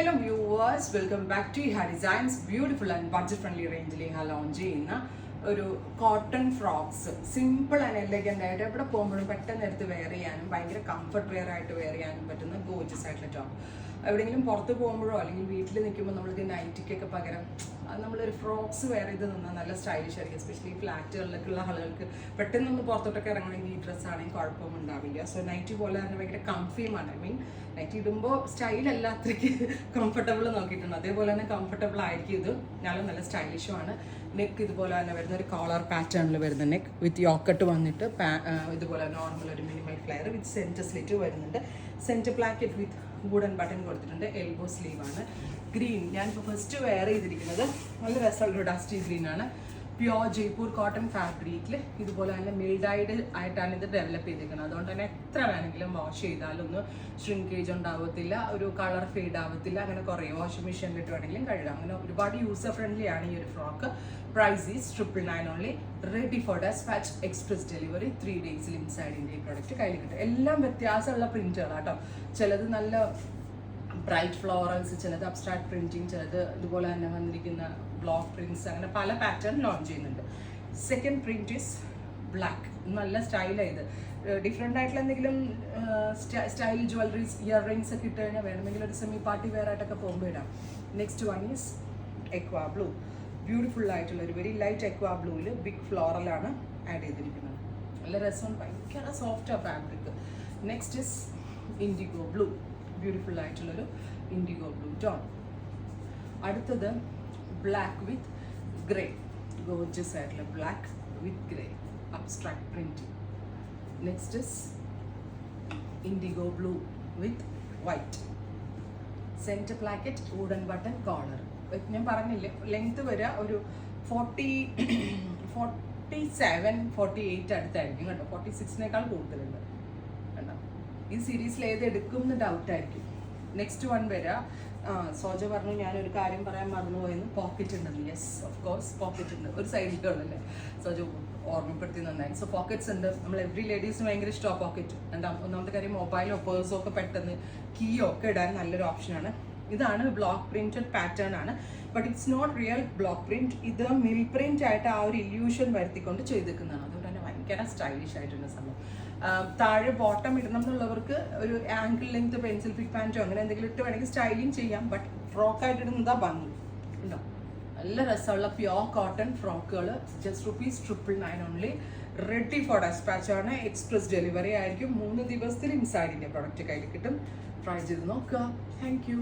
Hello viewers, welcome back to Iha Designs. Beautiful and budget friendly range il launch ചെയ്യുന്ന ഒരു cotton frocks simple and elegant ആയിട്ട് എവിടെ പോകുമ്പോഴും പെട്ടെന്ന് എടുത്ത് വെയർ ചെയ്യാനും ഭയങ്കര കംഫർട്ട് വെയർ ആയിട്ട് വെയർ ചെയ്യാനും പറ്റുന്ന ഗോർജിയസ് ആയിട്ടുള്ള ടോപ്പ്. എവിടെയെങ്കിലും പുറത്ത് പോകുമ്പോഴോ അല്ലെങ്കിൽ വീട്ടിൽ നിൽക്കുമ്പോൾ നമ്മൾക്ക് നൈറ്റിക്കൊക്കെ പകരം നമ്മളൊരു ഫ്രോക്സ് വെയർ ചെയ്ത് നിന്നാൽ നല്ല സ്റ്റൈലിഷ് ആയിരിക്കും. എസ്പെഷ്യലി ഫ്ലാറ്റുകളിലേക്കുള്ള ആളുകൾക്ക് പെട്ടെന്ന് നമ്മൾ പുറത്തോട്ടൊക്കെ ഇറങ്ങണമെങ്കിൽ ഈ ഡ്രസ്സാണെങ്കിൽ കുഴപ്പമൊന്നും ഉണ്ടാവില്ല. സോ നൈറ്റി പോലെ തന്നെ ഭയങ്കര കംഫിയുമാണ്. ഐ മീൻ നൈറ്റി ഇടുമ്പോൾ സ്റ്റൈലല്ല അത്രയ്ക്ക് കംഫർട്ടബിൾ നോക്കിയിട്ടുണ്ട്, അതേപോലെ തന്നെ കംഫർട്ടബിൾ ആയിരിക്കും ഇത്. ഞാനും നല്ല സ്റ്റൈലിഷുമാണ്. നെക്ക് ഇതുപോലെ തന്നെ വരുന്ന ഒരു കോളർ പാറ്റേണിൽ വരുന്ന നെക്ക് വിത്ത് യോക്കട്ട് വന്നിട്ട് ഇതുപോലെ നോർമൽ ഒരു minimal flare with centre slit വരുന്നുണ്ട്. Centre placket with wooden button കൊടുത്തിട്ടുണ്ട്. എൽബോ സ്ലീവാണ്. ഗ്രീൻ ഞാനിപ്പോൾ ഫസ്റ്റ് വെയർ ചെയ്തിരിക്കുന്നത് നല്ല രസമുള്ളൊരു ഡസ്റ്റി ഗ്രീനാണ്. പ്യോർ ജയ്പൂർ കോട്ടൺ ഫാബ്രിക്കിൽ ഇതുപോലെ തന്നെ മിൽഡൈഡ് ആയിട്ടാണ് ഇത് ഡെവലപ്പ് ചെയ്തിരിക്കുന്നത്. അതുകൊണ്ട് തന്നെ എത്ര വേണമെങ്കിലും വാഷ് ചെയ്താലൊന്നും ഷ്രിങ്കേജ് ഉണ്ടാവത്തില്ല, ഒരു കളർ ഫെയ്ഡ് ആവത്തില്ല. അങ്ങനെ കുറേ വാഷിംഗ് മെഷീനിലിട്ട് വേണമെങ്കിലും കഴുകാം. അങ്ങനെ ഒരുപാട് യൂസർ ഫ്രണ്ട്ലി ആണ് ഈ ഒരു frock. Price is 999 only. Ready for dispatch express delivery 3 ഡേയ്സിൽ ഇൻസൈഡിൻ്റെ ഈ പ്രോഡക്റ്റ് കയ്യിൽ കിട്ടും. എല്ലാം വ്യത്യാസമുള്ള പ്രിന്റുകളാട്ടോ. ചിലത് നല്ല ബ്രൈറ്റ് ഫ്ലോറൽസ്, ചിലത് അബ്സ്ട്രാക്ട് പ്രിന്റിങ്, ചിലത് ഇതുപോലെ തന്നെ വന്നിരിക്കുന്ന ബ്ലോക്ക് പ്രിന്റ്സ്, അങ്ങനെ പല പാറ്റേൺ ലോഞ്ച് ചെയ്യുന്നുണ്ട്. Second print is black. നല്ല സ്റ്റൈലാണ് ഇത്. ഡിഫറെൻ്റ് ആയിട്ടുള്ള എന്തെങ്കിലും സ്റ്റൈൽ ജ്വല്ലറീസ്, ഇയർ റിങ്സ് ഒക്കെ ഇട്ട് കഴിഞ്ഞാൽ വേണമെങ്കിൽ ഒരു സെമി പാർട്ടി വെയർ ആയിട്ടൊക്കെ പോകുമ്പോൾ ഇടാം. Next one is aqua blue. Beautiful ആയിട്ടുള്ള ഒരു വെരി ലൈറ്റ് എക്വാ ബ്ലൂവിൽ ബിഗ് ഫ്ലോറലാണ് ആഡ് ചെയ്തിരിക്കുന്നത്. നല്ല രസമാണ്, ഭയങ്കര സോഫ്റ്റാണ് fabric. Next is indigo blue. Beautiful ആയിട്ടുള്ളൊരു ഇൻഡിഗോ ബ്ലൂ ടോൺ. അടുത്തത് ബ്ലാക്ക് വിത്ത് ഗ്രേ. ഗോർജിയസ് ആയിട്ടുള്ള black with grey abstract print. Next is indigo blue with white. Centre placket wooden button collar. ഞാൻ പറഞ്ഞില്ലേ ലെങ്ത് വരിക ഒരു 47-48 അടുത്തായിരിക്കും കേട്ടോ. 46-നേക്കാൾ കൂടുതലുണ്ട് കേട്ടോ. ഈ സീരീസിൽ ഏത് എടുക്കും എന്ന് ഡൗട്ടായിരിക്കും. നെക്സ്റ്റ് വൺ വരിക, സോജ പറഞ്ഞു ഞാനൊരു കാര്യം പറയാൻ മറന്നുപോയെന്ന്, പോക്കറ്റ് ഉണ്ടെന്ന്. യെസ്, ഓഫ് കോഴ്സ് പോക്കറ്റ് ഉണ്ട്. ഒരു സൈഡിലുള്ളല്ലേ സോജ ഓർമ്മപ്പെടുത്തി നന്നായി. സോ പോക്കറ്റ്സ് ഉണ്ട്. നമ്മൾ എവറി ലേഡീസിന് ഭയങ്കര ഇഷ്ടമാണ് പോക്കറ്റ്. ഒന്നാമത്തെ കാര്യം മൊബൈലോ പേഴ്സോ ഒക്കെ പെട്ടെന്ന് കീയോ ഒക്കെ ഇടാൻ നല്ലൊരു ഓപ്ഷനാണ്. ഇതാണ് ബ്ലോക്ക് പ്രിന്റഡ് പാറ്റേൺ ആണ്, but it's not real block print. ഇത് മിൽ പ്രിന്റ് ആയിട്ട് ആ ഒരു ഇല്യൂഷൻ വരുത്തിക്കൊണ്ട് ചെയ്തേക്കുന്നതാണ്. അതുകൊണ്ട് തന്നെ ഭയങ്കര സ്റ്റൈലിഷ് ആയിട്ടുള്ള സംഭവം. താഴെ ബോട്ടം ഇടണം എന്നുള്ളവർക്ക് ഒരു ആങ്കിൾ ലെങ്ത് പെൻസിൽ ഫിറ്റ് പാൻറ്റോ അങ്ങനെ എന്തെങ്കിലും ഇട്ട് വേണമെങ്കിൽ സ്റ്റൈലിങ് ചെയ്യാം. ബട്ട് ഫ്രോക്കായിട്ട് ഇടുന്നതാ ഭംഗി ഉണ്ടോ. നല്ല രസമുള്ള പ്യോർ കോട്ടൺ ഫ്രോക്കുകൾ just ₹999 only. Ready for despatch ആണ്. എക്സ്പ്രസ് ഡെലിവറി ആയിരിക്കും. 3 ദിവസത്തിൽ ഇൻസൈഡിൻ്റെ പ്രോഡക്റ്റ് കയ്യിൽ കിട്ടും. ട്രൈ ചെയ്ത് നോക്കുക. Thank you.